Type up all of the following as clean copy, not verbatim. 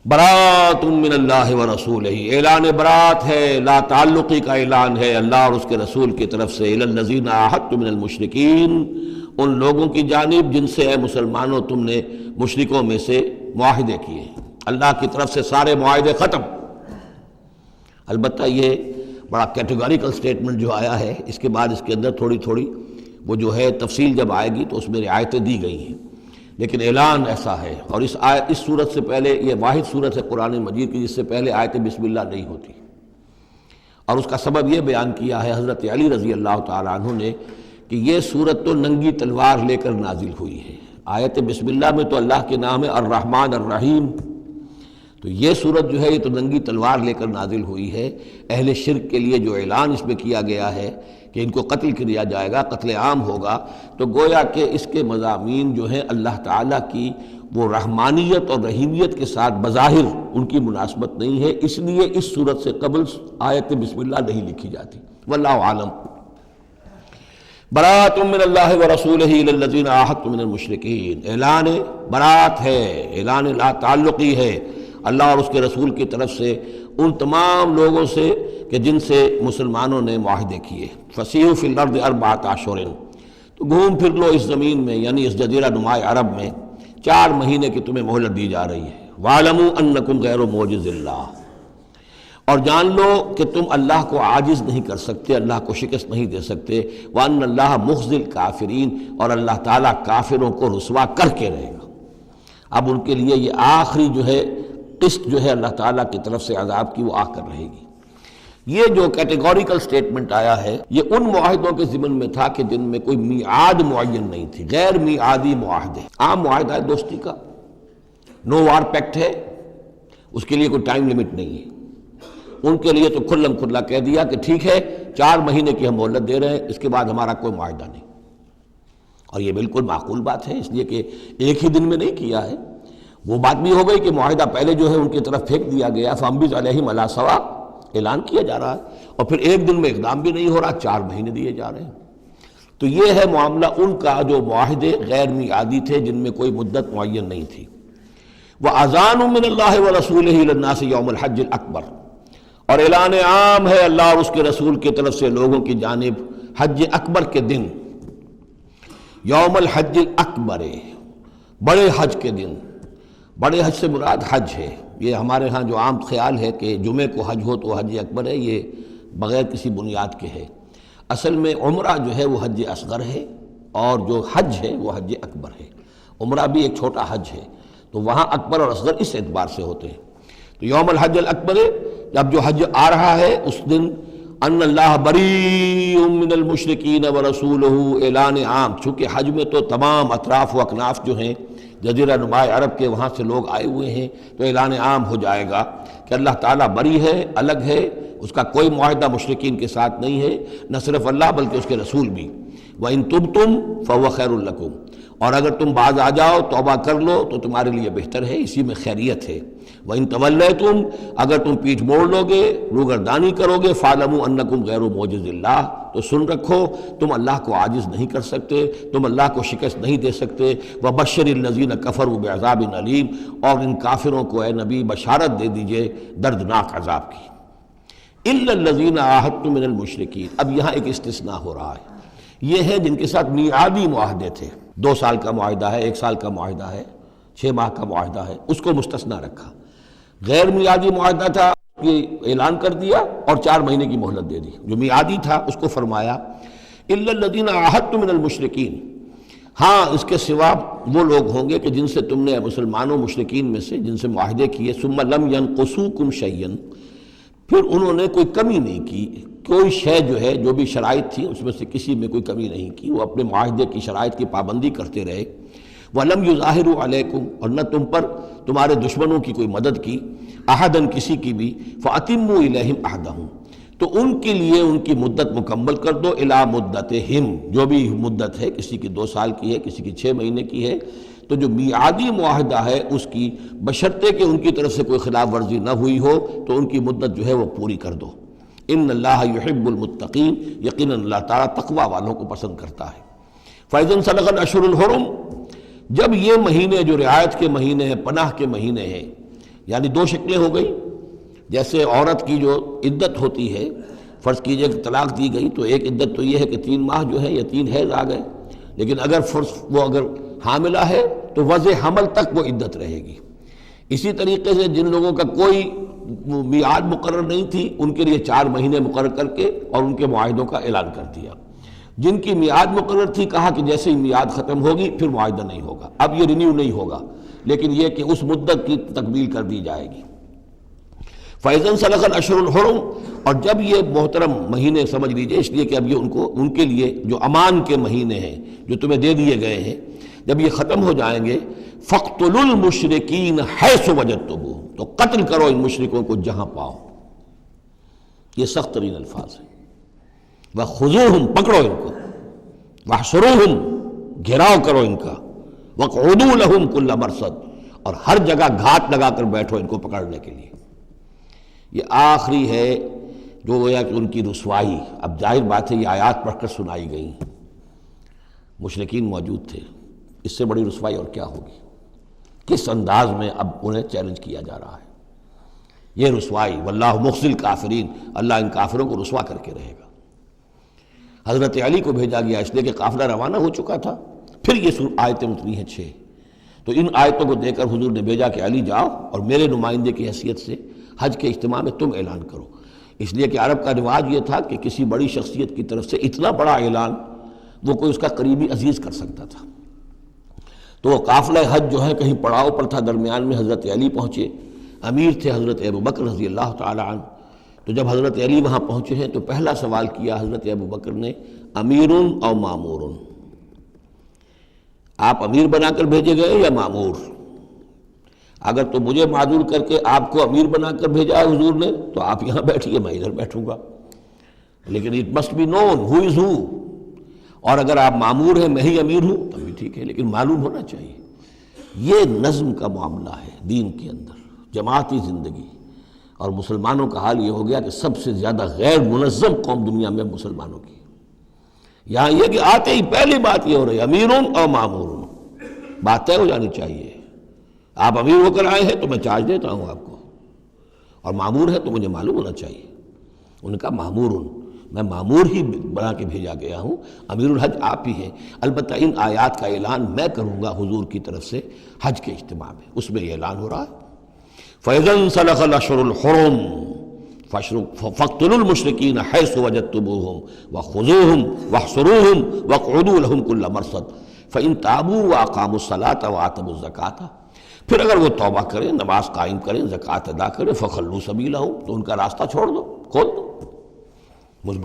برات من اللہ ورسولہ، اعلان برات ہے، لا تعلقی کا اعلان ہے اللہ اور اس کے رسول کی طرف سے، الی الذین عاہدتم من المشرکین، ان لوگوں کی جانب جن سے اے مسلمانوں تم نے مشرکوں میں سے معاہدے کیے، اللہ کی طرف سے سارے معاہدے ختم۔ البتہ یہ بڑا کیٹیگوریکل سٹیٹمنٹ جو آیا ہے، اس کے بعد اس کے اندر تھوڑی تھوڑی وہ جو ہے تفصیل جب آئے گی تو اس میں رعایتیں دی گئی ہیں، لیکن اعلان ایسا ہے۔ اور اس صورت سے پہلے، یہ واحد صورت ہے قرآن مجید کی جس سے پہلے آیت بسم اللہ نہیں ہوتی، اور اس کا سبب یہ بیان کیا ہے حضرت علی رضی اللہ تعالیٰ عنہ نے کہ یہ صورت تو ننگی تلوار لے کر نازل ہوئی ہے۔ آیت بسم اللہ میں تو اللہ کے نام ہے الرحمن الرحیم، تو یہ صورت جو ہے یہ تو ننگی تلوار لے کر نازل ہوئی ہے۔ اہل شرک کے لیے جو اعلان اس میں کیا گیا ہے کہ ان کو قتل کیا جائے گا، قتل عام ہوگا، تو گویا کہ اس کے مضامین جو ہیں اللہ تعالیٰ کی وہ رحمانیت اور رحیمیت کے ساتھ بظاہر ان کی مناسبت نہیں ہے، اس لیے اس صورت سے قبل آیت بسم اللہ نہیں لکھی جاتی۔ واللہ عالم۔ برات من اللہ ورسولہ الی الذین عاہدتم من المشرکین، اعلان برات ہے، اعلان لا تعلقی ہے اللہ اور اس کے رسول کی طرف سے ان تمام لوگوں سے کہ جن سے مسلمانوں نے معاہدے کیے۔ فسیحوا فی الارض اربعۃ اشہر، تو گھوم پھر لو اس زمین میں، یعنی اس جزیرہ نما عرب میں 4 مہینے کی تمہیں مہلت دی جا رہی ہے۔ وَاعْلَمُوا أَنَّكُمْ غَيْرُ مُعْجِزِ اللَّهِ، اور جان لو کہ تم اللہ کو عاجز نہیں کر سکتے، اللہ کو شکست نہیں دے سکتے۔ وَأَنَّ اللَّهَ مُخْزِي الْكَافِرِينَ، اور اللہ تعالیٰ کافروں کو رسوا کر کے رہے گا۔ اب ان کے لیے یہ آخری جو ہے قسط جو ہے اللہ تعالیٰ کی طرف سے عذاب کی وہ آ کر رہے گی۔ یہ جو کیٹیگوریکل سٹیٹمنٹ آیا ہے یہ ان معاہدوں کے ضمن میں تھا کہ جن میں کوئی میعاد معین نہیں تھی، غیر میعادی معاہدے۔ عام معاہدہ ہے دوستی کا، نو وار پیکٹ ہے، اس کے لیے کوئی ٹائم لمٹ نہیں ہے۔ ان کے لیے تو کھلم کھلا کہہ دیا کہ ٹھیک ہے 4 مہینے کی ہم مہلت دے رہے ہیں، اس کے بعد ہمارا کوئی معاہدہ نہیں۔ اور یہ بالکل معقول بات ہے، اس لیے کہ ایک ہی دن میں نہیں کیا ہے۔ وہ بات بھی ہو گئی کہ معاہدہ پہلے جو ہے ان کی طرف پھینک دیا گیا، فَأَنبِذْ عَلَيْهِمْ عَلَىٰ سَوَاءٍ، اعلان کیا جا رہا ہے، اور پھر ایک دن میں اقدام بھی نہیں ہو رہا، 4 مہینے دیے جا رہے ہیں۔ تو یہ ہے معاملہ ان کا جو معاہدے غیر میعادی تھے جن میں کوئی مدت معین نہیں تھی۔ وَأَذَانٌ مِّنَ اللَّهِ وَرَسُولِهِ إِلَى النَّاسِ يَوْمَ الْحَجِّ الْأَكْبَرِ، اور اعلان عام ہے اللہ اور اس کے رسول کی طرف سے لوگوں کی جانب حج اکبر کے دن، یوم الحج الاکبر، بڑے حج کے دن۔ بڑے حج سے مراد حج ہے، یہ ہمارے ہاں جو عام خیال ہے کہ جمعے کو حج ہو تو حج اکبر ہے، یہ بغیر کسی بنیاد کے ہے۔ اصل میں عمرہ جو ہے وہ حج اصغر ہے، اور جو حج ہے وہ حج اکبر ہے۔ عمرہ بھی ایک چھوٹا حج ہے، تو وہاں اکبر اور اصغر اس اعتبار سے ہوتے ہیں۔ تو یوم الحج الاکبر، جب جو حج آ رہا ہے اس دن، ان اللہ بریء من المشرکین ورسولہ، اعلان عام، چونکہ حج میں تو تمام اطراف و اکناف جو ہیں جزیرہ نما عرب کے وہاں سے لوگ آئے ہوئے ہیں، تو اعلان عام ہو جائے گا کہ اللہ تعالیٰ بری ہے، الگ ہے، اس کا کوئی معاہدہ مشرکین کے ساتھ نہیں ہے، نہ صرف اللہ بلکہ اس کے رسول بھی۔ وَإِن تُبْتُمْ فَهُوَ خَيْرٌ لَكُمْ، اور اگر تم باز آ جاؤ، توبہ کر لو تو تمہارے لیے بہتر ہے، اسی میں خیریت ہے۔ وَإِن تَوَلَّيْتُمْ، اگر تم پیٹھ موڑ لو گے، روگردانی کرو گے، فَاعْلَمُوا أَنَّكُمْ غَيْرُ مُعْجِزِ اللَّهِ، تو سن رکھو تم اللہ کو عاجز نہیں کر سکتے، تم اللہ کو شکست نہیں دے سکتے۔ وَبَشِّرِ الَّذِينَ كَفَرُوا بِعَذَابٍ أَلِيمٍ، اور ان کافروں کو اے نبی بشارت دے دیجئے دردناک عذاب کی۔ إِلَّا الَّذِينَ عَاهَدتُّم مِّنَ الْمُشْرِكِينَ، اب یہاں ایک استثناء ہو رہا ہے، یہ ہے جن کے ساتھ میعادی معاہدے تھے، 2 سال کا معاہدہ ہے، 1 سال کا معاہدہ ہے، 6 ماہ کا معاہدہ ہے، اس کو مستثنیٰ رکھا۔ غیر میعادی معاہدہ تھا، یہ اعلان کر دیا اور 4 مہینے کی مہلت دے دی۔ جو میعادی تھا اس کو فرمایا الا الذین عاہدتم من المشرکین، ہاں اس کے سوا وہ لوگ ہوں گے کہ جن سے تم نے مسلمانوں مشرکین میں سے جن سے معاہدے کیے، ثم لم ینقصوکم شیئا، پھر انہوں نے کوئی کمی نہیں کی، کوئی شے جو ہے جو بھی شرائط تھی اس میں سے کسی میں کوئی کمی نہیں کی، وہ اپنے معاہدے کی شرائط کی پابندی کرتے رہے۔ وَلَمْ يُظَاهِرُوا عَلَيْكُمْ، اور نہ تم پر تمہارے دشمنوں کی کوئی مدد کی، احدن کسی کی بھی، فَأَتِمُّوا إِلَيْهِمْ عَهْدَهُمْ، تو ان کے لیے ان کی مدت مکمل کر دو، اِلَىٰ مُدَّتِهِمْ، جو بھی مدت ہے، کسی کی 2 سال کی ہے، کسی کی 6 مہینے کی ہے، تو جو میعادی معاہدہ ہے اس کی بشرطے کہ ان کی طرف سے کوئی خلاف ورزی نہ ہوئی ہو تو ان کی مدت جو ہے وہ پوری کر دو۔ ان اللہ یحب المتقین، یقیناً اللہ تعالیٰ تقوی والوں کو پسند کرتا ہے۔ فَإِذَا انسَلَخَ الْأَشْهُرُ الْحُرُمُ، جب یہ مہینے جو رعایت کے مہینے ہیں، پناہ کے مہینے ہیں، یعنی دو شکلیں ہو گئی. جیسے عورت کی جو عدت ہوتی ہے، فرض کیجئے کہ طلاق دی گئی تو ایک عدت تو یہ ہے کہ 3 ماہ جو ہے یا 3 حیض آ گئے، لیکن اگر وہ اگر حاملہ ہے تو وضع حمل تک وہ عدت رہے گی. اسی طریقے سے جن لوگوں کا کوئی میعاد مقرر نہیں تھی ان کے لیے 4 مہینے مقرر کر کے اور ان کے معاہدوں کا اعلان کر دیا. جن کی میعاد مقرر تھی کہا کہ جیسے ہی میعاد ختم ہوگی پھر معاہدہ نہیں ہوگا، اب یہ رینیو نہیں ہوگا، لیکن یہ کہ اس مدت کی تکمیل کر دی جائے گی. فَإِذَا انْسَلَخَ الْأَشْهُرُ الْحُرُمُ، اور جب یہ محترم مہینے سمجھ لیجئے، اس لیے کہ اب یہ ان کے لیے جو امان کے مہینے ہیں جو تمہیں دے دیے گئے ہیں، جب یہ ختم ہو جائیں گے فَاقْتُلُوا الْمُشْرِكِينَ حَيْثُ وَجَدتُّمُوهُمْ، تو قتل کرو ان مشرکوں کو جہاں پاؤ. یہ سخت ترین الفاظ ہیں. وَخُذُوهُمْ، پکڑو ان کو، وَاحْصُرُوهُمْ، گھیراؤ کرو ان کا، وَاقْعُدُوا لَهُمْ كُلَّ مَرْصَدٍ، اور ہر جگہ گھات لگا کر بیٹھو ان کو پکڑنے کے لیے. یہ آخری ہے جو گویا کہ ان کی رسوائی. اب ظاہر بات ہے یہ آیات پڑھ کر سنائی گئیں، مشرکین موجود تھے، اس سے بڑی رسوائی اور کیا ہوگی؟ کس انداز میں اب انہیں چیلنج کیا جا رہا ہے. یہ رسوائی، واللہ مخزی الکافرین، اللہ ان کافروں کو رسوا کر کے رہے گا. حضرت علی کو بھیجا گیا اس لیے کہ قافلہ روانہ ہو چکا تھا. پھر یہ آیتیں اتری ہیں 6. تو ان آیتوں کو دے کر حضور نے بھیجا کہ علی جاؤ اور میرے نمائندے کی حیثیت سے حج کے اجتماع میں تم اعلان کرو. اس لیے کہ عرب کا رواج یہ تھا کہ کسی بڑی شخصیت کی طرف سے اتنا بڑا اعلان وہ کوئی اس کا قریبی عزیز کر سکتا تھا. تو وہ قافلہ حج جو ہے کہیں پڑاؤ پر تھا، درمیان میں حضرت علی پہنچے، امیر تھے حضرت ابوبکر رضی اللہ تعالی عنہ. تو جب حضرت علی وہاں پہنچے ہیں تو پہلا سوال کیا حضرت ابوبکر نے، امیر او مامور، آپ امیر بنا کر بھیجے گئے یا مامور؟ اگر تو مجھے معذور کر کے آپ کو امیر بنا کر بھیجا ہے حضور نے تو آپ یہاں بیٹھیے، میں ادھر بیٹھوں گا، لیکن اٹ مسٹ بی نون ہو از ہو. اور اگر آپ مامور ہیں میں ہی امیر ہوں تب بھی ٹھیک ہے، لیکن معلوم ہونا چاہیے. یہ نظم کا معاملہ ہے دین کے اندر، جماعتی زندگی. اور مسلمانوں کا حال یہ ہو گیا کہ سب سے زیادہ غیر منظم قوم دنیا میں مسلمانوں کی. یہاں یہ کہ آتے ہی پہلی بات یہ ہو رہی ہے امیرون اور مامورون، بات طے ہو جانی چاہیے. آپ امیر ہو کر آئے ہیں تو میں چارج دیتا ہوں آپ کو، اور مامور ہے تو مجھے معلوم ہونا چاہیے. ان کا مامورون، میں مامور ہی بنا کے بھیجا گیا ہوں، امیر الحج آپ ہی ہیں. البتہ ان آیات کا اعلان میں کروں گا حضور کی طرف سے حج کے اجتماع میں، اس میں یہ اعلان ہو رہا ہے. فَإِذَا انْسَلَخَ الْأَشْهُرُ الْحُرُمُ فَاقْتُلُوا الْمُشْرِكِينَ حَيْثُ وَجَدتُّمُوهُمْ وَخُذُوهُمْ وَاحْصُرُوهُمْ وَاقْعُدُوا لَهُمْ كُلَّ مَرْصَدٍ فَإِنْ تَابُوا وَأَقَامُوا الصَّلَاةَ وَآتَوُا الزَّكَاةَ، پھر اگر وہ توبہ کریں، نماز قائم کریں، زکوٰۃ ادا کریں، فَخَلُّوا سَبِيلَهُمْ، تو ان کا راستہ چھوڑ دو، کھول دو،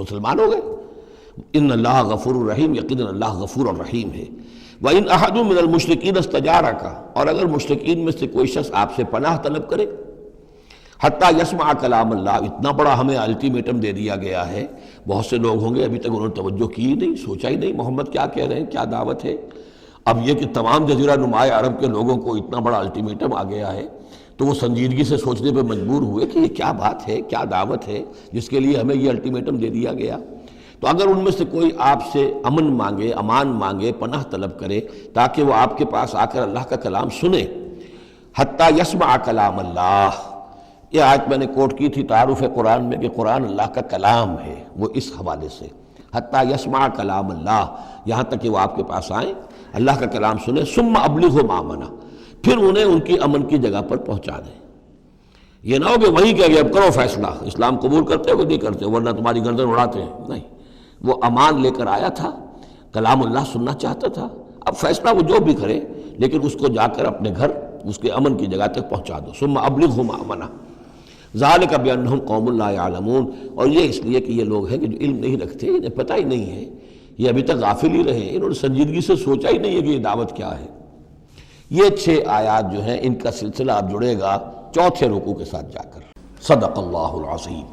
مسلمان ہو گئے. ان اللہ غفور الرحیم، یقیناً اللہ غفور الرحیم ہے. وَإِنْ أَحَدٌ مِّنَ الْمُشْرِكِينَ اسْتَجَارَكَ، اور اگر مشرکین میں سے کوئی شخص آپ سے پناہ طلب کرے، حتیٰ یسمع کلام اللہ، اتنا بڑا ہمیں الٹیمیٹم دے دیا گیا ہے. بہت سے لوگ ہوں گے ابھی تک انہوں نے توجہ کی ہی نہیں، سوچا ہی نہیں محمد کیا کہہ رہے ہیں، کیا دعوت ہے. اب یہ کہ تمام جزیرہ نماء عرب کے لوگوں کو اتنا بڑا الٹیمیٹم آ گیا ہے تو وہ سنجیدگی سے سوچنے پہ مجبور ہوئے کہ یہ کیا بات ہے، کیا دعوت ہے جس کے لیے ہمیں یہ الٹیمیٹم دے دیا گیا. تو اگر ان میں سے کوئی آپ سے امن مانگے، امان مانگے، پناہ طلب کرے تاکہ وہ آپ کے پاس آ کر اللہ کا کلام سنے، حتیٰ یسمع کلام اللہ، یہ آیت میں نے کوٹ کی تھی تعارف قرآن میں کہ قرآن اللہ کا کلام ہے، وہ اس حوالے سے حتیٰ یسمع کلام اللہ، یہاں تک کہ وہ آپ کے پاس آئیں، اللہ کا کلام سنیں. ثم ابلغہ مامنا، پھر انہیں ان کی امن کی جگہ پر پہنچا دیں. یہ نہ ہو کہ وہیں کہہ گئے اب کرو فیصلہ، اسلام قبول کرتے ہو کہ نہیں کرتے ورنہ تمہاری گردن اڑاتے ہیں. نہیں، وہ امان لے کر آیا تھا، کلام اللہ سننا چاہتا تھا. اب فیصلہ وہ جو بھی کرے لیکن اس کو جا کر اپنے گھر اس کے امن کی جگہ تک پہنچا دو. ثم ابلغہ مامنا ذالک بانہم قوم لا یعلمون، اور یہ اس لیے کہ یہ لوگ ہیں کہ جو علم نہیں رکھتے، انہیں پتہ ہی نہیں ہے، یہ ابھی تک غافل ہی رہے، انہوں نے سنجیدگی سے سوچا ہی نہیں ہے کہ یہ دعوت کیا ہے. یہ 6 آیات جو ہیں ان کا سلسلہ اب جڑے گا چوتھے رکوع کے ساتھ جا کر. صدق اللہ العظیم.